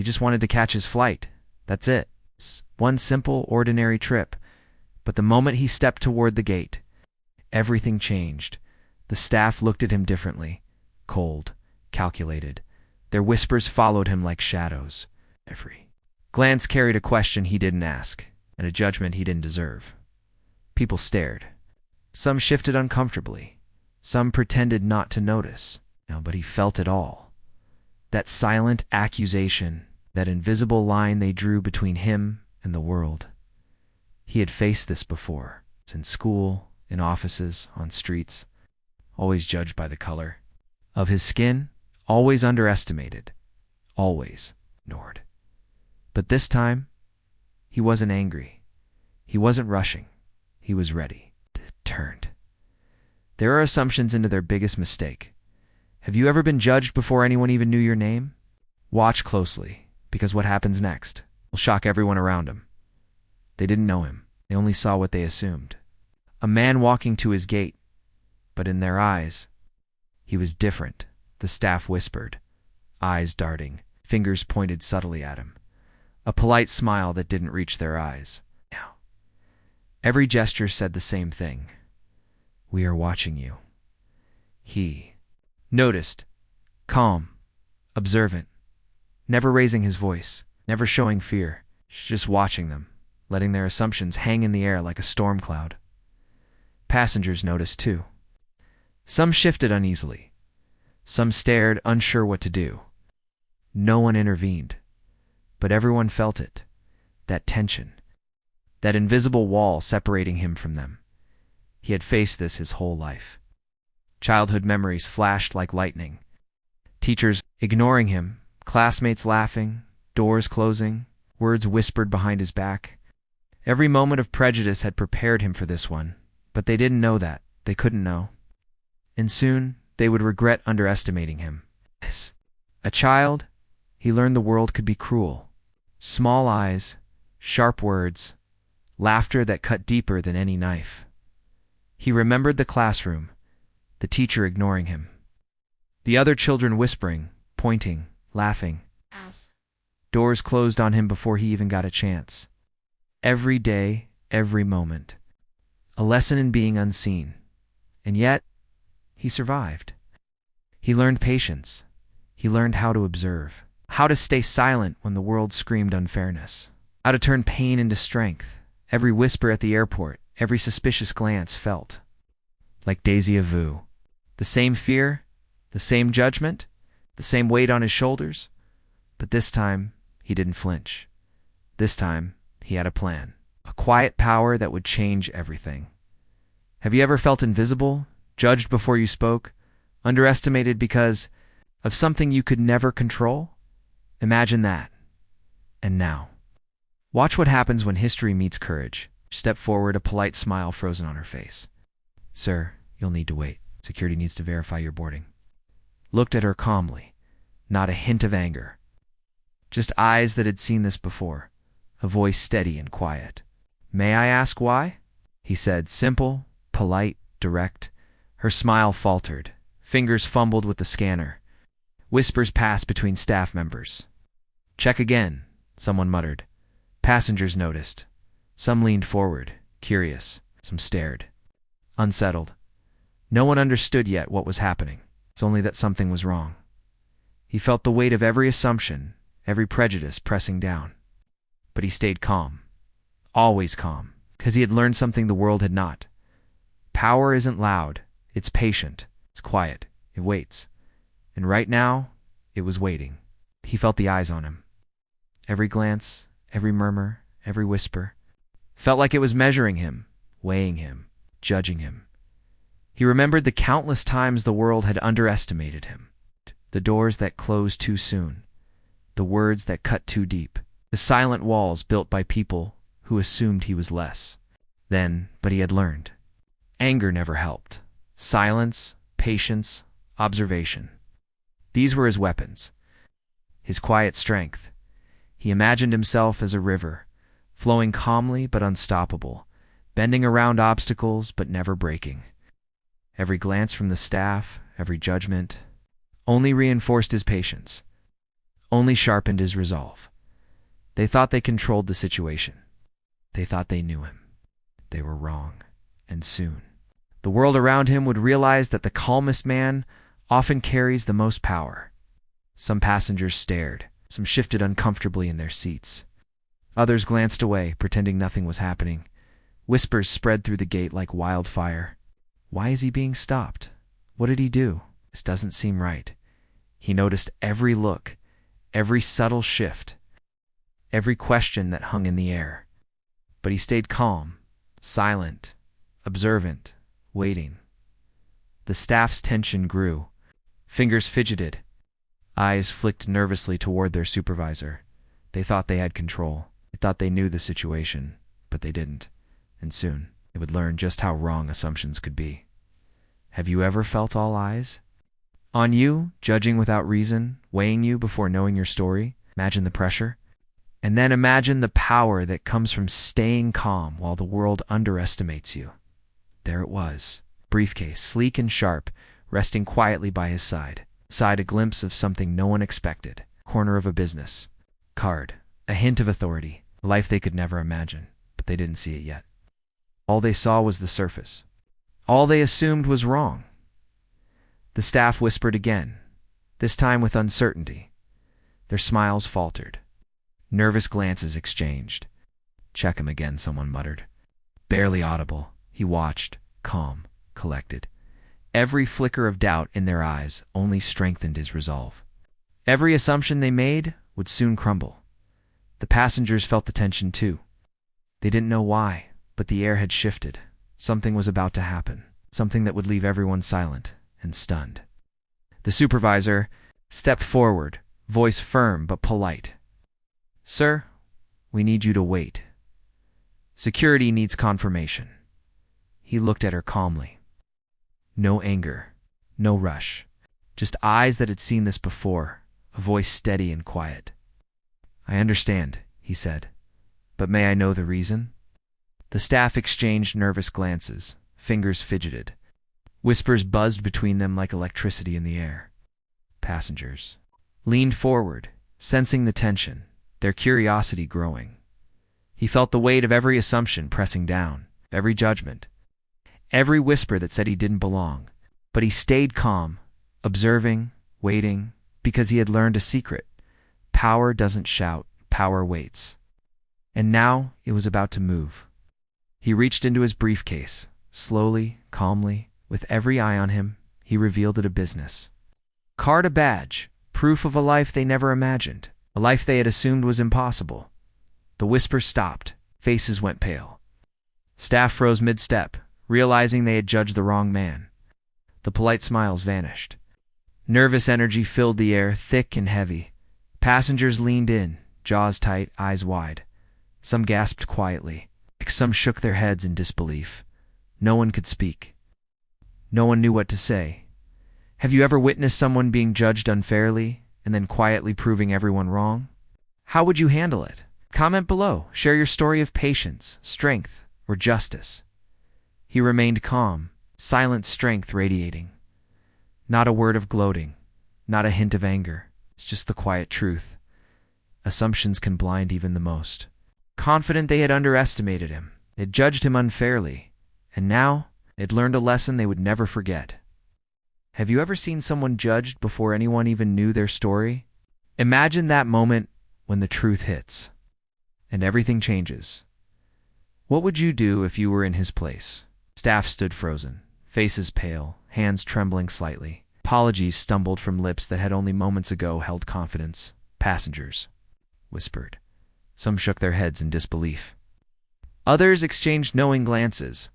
He just wanted to catch his flight. That's it. One simple, ordinary trip. But the moment he stepped toward the gate, everything changed. The staff looked at him differently. Cold, calculated. Their whispers followed him like shadows. Every glance carried a question he didn't ask, and a judgment he didn't deserve. People stared. Some shifted uncomfortably. Some pretended not to notice. But he felt it all. That silent accusation, that invisible line they drew between him and the world. He had faced this before. In school, in offices, on streets. Always judged by the color of his skin, always underestimated, always ignored. But this time, he wasn't angry. He wasn't rushing. He was ready. Turned. There are assumptions into their biggest mistake. Have you ever been judged before anyone even knew your name? Watch closely, because what happens next will shock everyone around him. They didn't know him. They only saw what they assumed. A man walking to his gate, but in their eyes, he was different. The staff whispered, eyes darting, fingers pointed subtly at him. A polite smile that didn't reach their eyes. Now, every gesture said the same thing. We are watching you. He noticed, calm, observant, never raising his voice, never showing fear, just watching them, letting their assumptions hang in the air like a storm cloud. Passengers noticed too. Some shifted uneasily. Some stared, unsure what to do. No one intervened, but everyone felt it, that tension, that invisible wall separating him from them. He had faced this his whole life. Childhood memories flashed like lightning. Teachers ignoring him, classmates laughing, doors closing, words whispered behind his back. Every moment of prejudice had prepared him for this one, but they didn't know that. They couldn't know. And soon, they would regret underestimating him. As a child, he learned the world could be cruel. Small eyes, sharp words, laughter that cut deeper than any knife. He remembered the classroom, the teacher ignoring him. The other children whispering, pointing, laughing. Doors closed on him before he even got a chance. Every day, every moment. A lesson in being unseen. And yet, he survived. He learned patience. He learned how to observe. How to stay silent when the world screamed unfairness. How to turn pain into strength. Every whisper at the airport, every suspicious glance felt like déjà vu. The same fear, the same judgment, the same weight on his shoulders. But this time, he didn't flinch. This time, he had a plan. A quiet power that would change everything. Have you ever felt invisible, judged before you spoke, underestimated because of something you could never control? Imagine that. And now, watch what happens when history meets courage. Step forward, a polite smile frozen on her face. Sir, you'll need to wait. Security needs to verify your boarding. Looked at her calmly, not a hint of anger. Just eyes that had seen this before, a voice steady and quiet. May I ask why? He said, simple, polite, direct. Her smile faltered. Fingers fumbled with the scanner. Whispers passed between staff members. Check again, someone muttered. Passengers noticed. Some leaned forward, curious. Some stared, unsettled. No one understood yet what was happening. It's only that something was wrong. He felt the weight of every assumption, every prejudice pressing down. But he stayed calm. Always calm, because he had learned something the world had not. Power isn't loud. It's patient. It's quiet. It waits. And right now, it was waiting. He felt the eyes on him. Every glance, every murmur, every whisper. Felt like it was measuring him, weighing him, judging him. He remembered the countless times the world had underestimated him. The doors that closed too soon. The words that cut too deep. The silent walls built by people who assumed he was less. But he had learned. Anger never helped. Silence, patience, observation. These were his weapons. His quiet strength. He imagined himself as a river, flowing calmly but unstoppable, bending around obstacles but never breaking. Every glance from the staff, every judgment, only reinforced his patience, only sharpened his resolve. They thought they controlled the situation. They thought they knew him. They were wrong, and soon the world around him would realize that the calmest man often carries the most power. Some passengers stared, some shifted uncomfortably in their seats. Others glanced away, pretending nothing was happening. Whispers spread through the gate like wildfire. Why is he being stopped? What did he do? This doesn't seem right. He noticed every look, every subtle shift, every question that hung in the air. But he stayed calm, silent, observant, waiting. The staff's tension grew. Fingers fidgeted. Eyes flicked nervously toward their supervisor. They thought they had control. They thought they knew the situation, but they didn't. And soon, they would learn just how wrong assumptions could be. Have you ever felt all eyes on you, judging without reason, weighing you before knowing your story? Imagine the pressure. And then imagine the power that comes from staying calm while the world underestimates you. There it was, briefcase, sleek and sharp, resting quietly by his side. Inside, a glimpse of something no one expected. Corner of a business card, a hint of authority, a life they could never imagine, but they didn't see it yet. All they saw was the surface. All they assumed was wrong. The staff whispered again, this time with uncertainty. Their smiles faltered. Nervous glances exchanged. Check him again, someone muttered. Barely audible, he watched, calm, collected. Every flicker of doubt in their eyes only strengthened his resolve. Every assumption they made would soon crumble. The passengers felt the tension too. They didn't know why, but the air had shifted. Something was about to happen, something that would leave everyone silent and stunned. The supervisor stepped forward, voice firm but polite. Sir, we need you to wait. Security needs confirmation. He looked at her calmly. No anger, no rush, just eyes that had seen this before, a voice steady and quiet. I understand, he said, but may I know the reason? The staff exchanged nervous glances, fingers fidgeted. Whispers buzzed between them like electricity in the air. Passengers leaned forward, sensing the tension, their curiosity growing. He felt the weight of every assumption pressing down, every judgment, every whisper that said he didn't belong. But he stayed calm, observing, waiting, because he had learned a secret. Power doesn't shout, power waits. And now it was about to move. He reached into his briefcase, slowly, calmly, with every eye on him. He revealed it a business card, a badge, proof of a life they never imagined, a life they had assumed was impossible. The whispers stopped, faces went pale. Staff froze mid-step, realizing they had judged the wrong man. The polite smiles vanished. Nervous energy filled the air, thick and heavy. Passengers leaned in, jaws tight, eyes wide. Some gasped quietly. Some shook their heads in disbelief. No one could speak. No one knew what to say. Have you ever witnessed someone being judged unfairly and then quietly proving everyone wrong? How would you handle it? Comment below. Share your story of patience, strength, or justice. He remained calm, silent strength radiating. Not a word of gloating, not a hint of anger. It's just the quiet truth. Assumptions can blind even the most. Confident they had underestimated him, they'd judged him unfairly, and now they'd learned a lesson they would never forget. Have you ever seen someone judged before anyone even knew their story? Imagine that moment when the truth hits, and everything changes. What would you do if you were in his place? Staff stood frozen, faces pale, hands trembling slightly. Apologies stumbled from lips that had only moments ago held confidence. Passengers whispered. Some shook their heads in disbelief. Others exchanged knowing glances.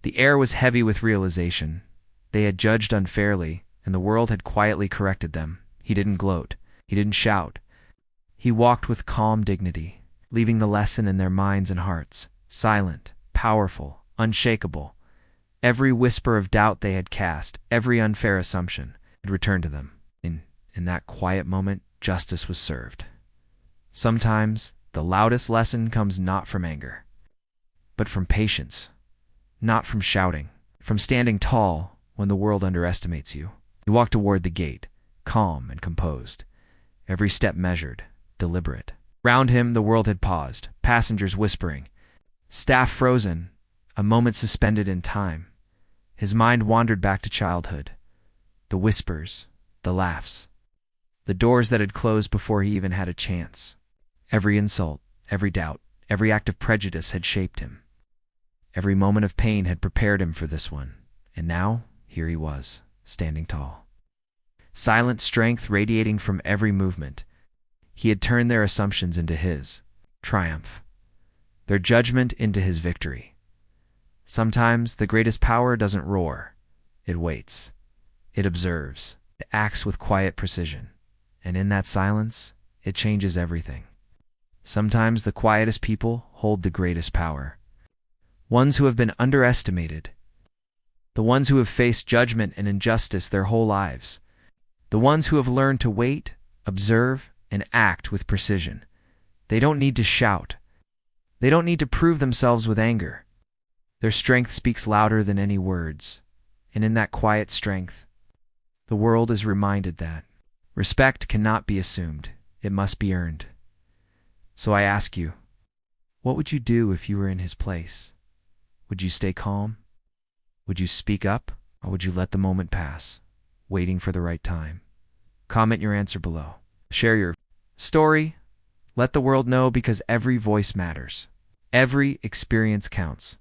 The air was heavy with realization. They had judged unfairly, and the world had quietly corrected them. He didn't gloat. He didn't shout. He walked with calm dignity, leaving the lesson in their minds and hearts, silent, powerful, unshakable. Every whisper of doubt they had cast, every unfair assumption, had returned to them. In that quiet moment, justice was served. Sometimes, the loudest lesson comes not from anger, but from patience, not from shouting, from standing tall when the world underestimates you. He walked toward the gate, calm and composed. every step measured, deliberate. Round him, the world had paused, passengers whispering, staff frozen, a moment suspended in time. His mind wandered back to childhood. The whispers, the laughs, the doors that had closed before he even had a chance. Every insult, every doubt, every act of prejudice had shaped him. Every moment of pain had prepared him for this one. And now, here he was, standing tall. Silent strength radiating from every movement. He had turned their assumptions into his triumph, their judgment into his victory. Sometimes the greatest power doesn't roar. It waits. It observes. It acts with quiet precision. And in that silence, it changes everything. Sometimes the quietest people hold the greatest power. Ones who have been underestimated. The ones who have faced judgment and injustice their whole lives. The ones who have learned to wait, observe, and act with precision. They don't need to shout. They don't need to prove themselves with anger. Their strength speaks louder than any words. And in that quiet strength, the world is reminded that respect cannot be assumed. It must be earned. So I ask you, what would you do if you were in his place? Would you stay calm? Would you speak up? Or would you let the moment pass, waiting for the right time? Comment your answer below. Share your story. Let the world know, because every voice matters. Every experience counts.